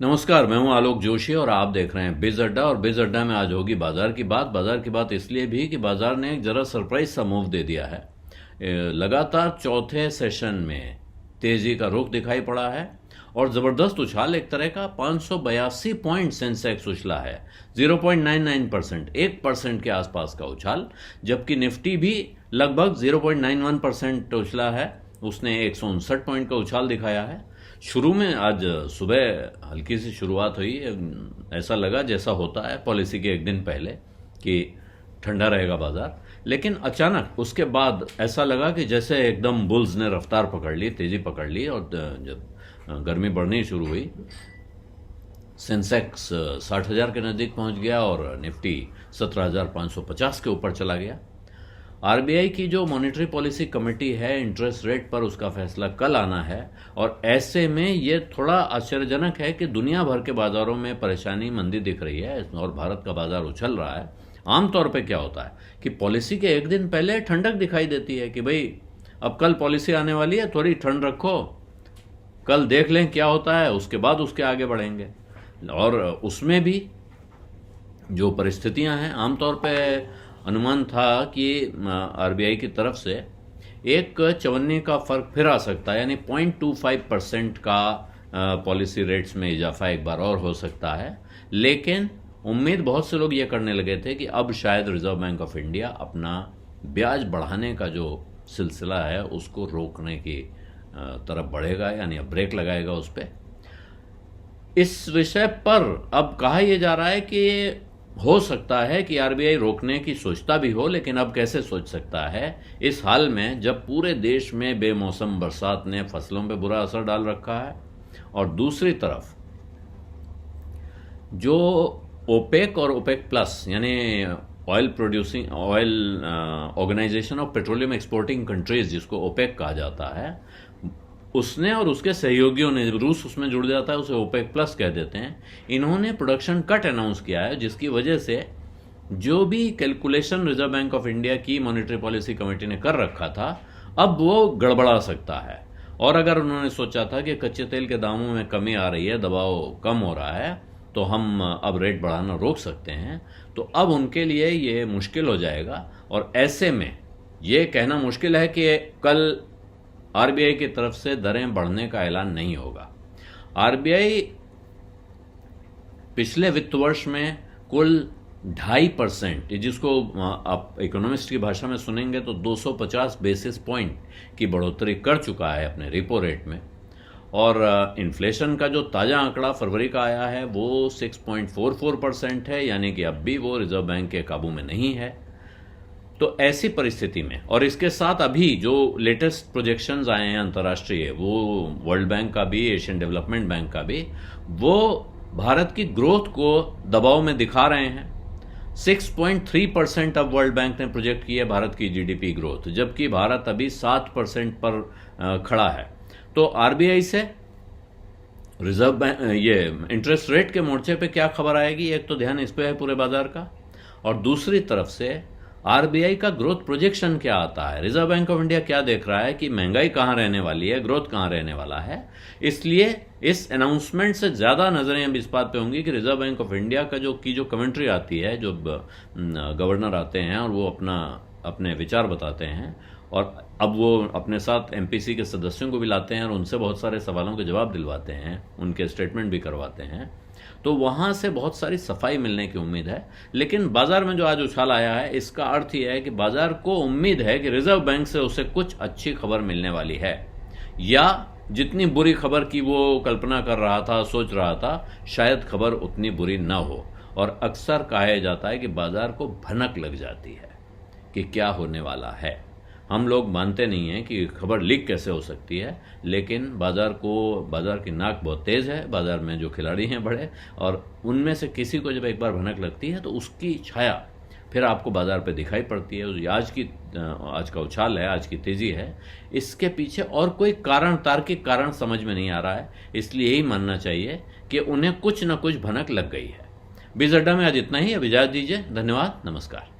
नमस्कार, मैं हूं आलोक जोशी और आप देख रहे हैं बिज अड्डा। और बिज अड्डा में आज होगी बाजार की बात। बाजार की बात इसलिए भी कि बाजार ने एक जरा सरप्राइज सा मूव दे दिया है। लगातार चौथे सेशन में तेजी का रुख दिखाई पड़ा है और जबरदस्त उछाल, एक तरह का 582 पॉइंट सेंसेक्स उछला है। 0.99%, 1% के आसपास का उछाल, जबकि निफ्टी भी लगभग 0.91% उछला है। उसने 159 पॉइंट का उछाल दिखाया है। शुरू में आज सुबह हल्की सी शुरुआत हुई, ऐसा लगा जैसा होता है पॉलिसी के एक दिन पहले कि ठंडा रहेगा बाजार, लेकिन अचानक उसके बाद ऐसा लगा कि जैसे एकदम बुल्स ने रफ्तार पकड़ ली, तेजी पकड़ ली। और जब गर्मी बढ़नी शुरू हुई, सेंसेक्स 60,000 के नज़दीक पहुंच गया और निफ्टी 17,550 के ऊपर चला गया। आरबीआई की जो मॉनेटरी पॉलिसी कमेटी है, इंटरेस्ट रेट पर उसका फैसला कल आना है। और ऐसे में ये थोड़ा आश्चर्यजनक है कि दुनिया भर के बाजारों में परेशानी, मंदी दिख रही है और भारत का बाजार उछल रहा है। आमतौर पे क्या होता है कि पॉलिसी के एक दिन पहले ठंडक दिखाई देती है कि भाई अब कल पॉलिसी आने वाली है, थोड़ी ठंड रखो, कल देख लें क्या होता है, उसके बाद उसके आगे बढ़ेंगे। और उसमें भी जो परिस्थितियां हैं, आमतौर पे अनुमान था कि आरबीआई की तरफ से एक चवन्नी का फर्क फिर आ सकता है, यानी 0.25% का पॉलिसी रेट्स में इजाफा एक बार और हो सकता है। लेकिन उम्मीद बहुत से लोग ये करने लगे थे कि अब शायद रिजर्व बैंक ऑफ इंडिया अपना ब्याज बढ़ाने का जो सिलसिला है उसको रोकने की तरफ बढ़ेगा, यानी अब ब्रेक लगाएगा उस पर। इस विषय पर अब कहा यह जा रहा है कि हो सकता है कि आरबीआई रोकने की सोचता भी हो, लेकिन अब कैसे सोच सकता है इस हाल में जब पूरे देश में बेमौसम बरसात ने फसलों पर बुरा असर डाल रखा है। और दूसरी तरफ जो ओपेक और ओपेक प्लस, यानी oil organization of petroleum exporting countries, जिसको ओपेक कहा जाता है, उसने और उसके सहयोगियों ने, रूस उसमें जुड़ जाता है, उसे ओपेक प्लस कह देते हैं, इन्होंने प्रोडक्शन कट अनाउंस किया है, जिसकी वजह से जो भी calculation reserve bank of India की मॉनेटरी पॉलिसी कमेटी ने कर रखा था, अब वो गड़बड़ा सकता है। और अगर उन्होंने सोचा था कि कच्चे तेल के दामों में कमी आ रही है, दबाव कम हो रहा है, तो हम अब रेट बढ़ाना रोक सकते हैं, तो अब उनके लिए ये मुश्किल हो जाएगा। और ऐसे में ये कहना मुश्किल है कि कल आरबीआई की तरफ से दरें बढ़ने का ऐलान नहीं होगा। आरबीआई पिछले वित्त वर्ष में कुल 2.5%, जिसको आप इकोनॉमिस्ट की भाषा में सुनेंगे तो 250 बेसिस पॉइंट की बढ़ोतरी कर चुका है अपने रिपो रेट में। और इन्फ्लेशन का जो ताज़ा आंकड़ा फरवरी का आया है वो 6.44% है, यानी कि अब भी वो रिजर्व बैंक के काबू में नहीं है। तो ऐसी परिस्थिति में, और इसके साथ अभी जो लेटेस्ट प्रोजेक्शंस आए हैं अंतर्राष्ट्रीय, वो वर्ल्ड बैंक का भी, एशियन डेवलपमेंट बैंक का भी, वो भारत की ग्रोथ को दबाव में दिखा रहे हैं। 6.3% अब वर्ल्ड बैंक ने प्रोजेक्ट की है भारत की जीडीपी ग्रोथ, जबकि भारत अभी 7% पर खड़ा है। तो आरबीआई से रिजर्व बैंक ये इंटरेस्ट रेट के मोर्चे पे क्या खबर आएगी, एक तो ध्यान इस पे है पूरे बाजार का, और दूसरी तरफ से आरबीआई का ग्रोथ प्रोजेक्शन क्या आता है, रिजर्व बैंक ऑफ इंडिया क्या देख रहा है कि महंगाई कहां रहने वाली है, ग्रोथ कहां रहने वाला है। इसलिए इस अनाउंसमेंट से ज्यादा नजरें अब इस बात पे होंगी कि रिजर्व बैंक ऑफ इंडिया का जो कमेंट्री आती है, जो गवर्नर आते हैं और वो अपने विचार बताते हैं, और अब वो अपने साथ एमपीसी के सदस्यों को भी लाते हैं और उनसे बहुत सारे सवालों के जवाब दिलवाते हैं, उनके स्टेटमेंट भी करवाते हैं, तो वहां से बहुत सारी सफाई मिलने की उम्मीद है। लेकिन बाजार में जो आज उछाल आया है, इसका अर्थ यह है कि बाजार को उम्मीद है कि रिजर्व बैंक से उसे कुछ अच्छी खबर मिलने वाली है, या जितनी बुरी खबर की वो कल्पना कर रहा था, सोच रहा था, शायद खबर उतनी बुरी ना हो। और अक्सर कहा जाता है कि बाजार को भनक लग जाती है कि क्या होने वाला है। हम लोग मानते नहीं हैं कि खबर लीक कैसे हो सकती है, लेकिन बाजार की नाक बहुत तेज है, बाजार में जो खिलाड़ी हैं बड़े, और उनमें से किसी को जब एक बार भनक लगती है तो उसकी छाया फिर आपको बाजार पे दिखाई पड़ती है। आज का उछाल है, आज की तेजी है, इसके पीछे और कोई कारण, तार्किक कारण समझ में नहीं आ रहा है। इसलिए यही मानना चाहिए कि उन्हें कुछ न कुछ भनक लग गई है। बिज अड्डा में आज इतना ही। अब इजाजत दीजिए। धन्यवाद, नमस्कार।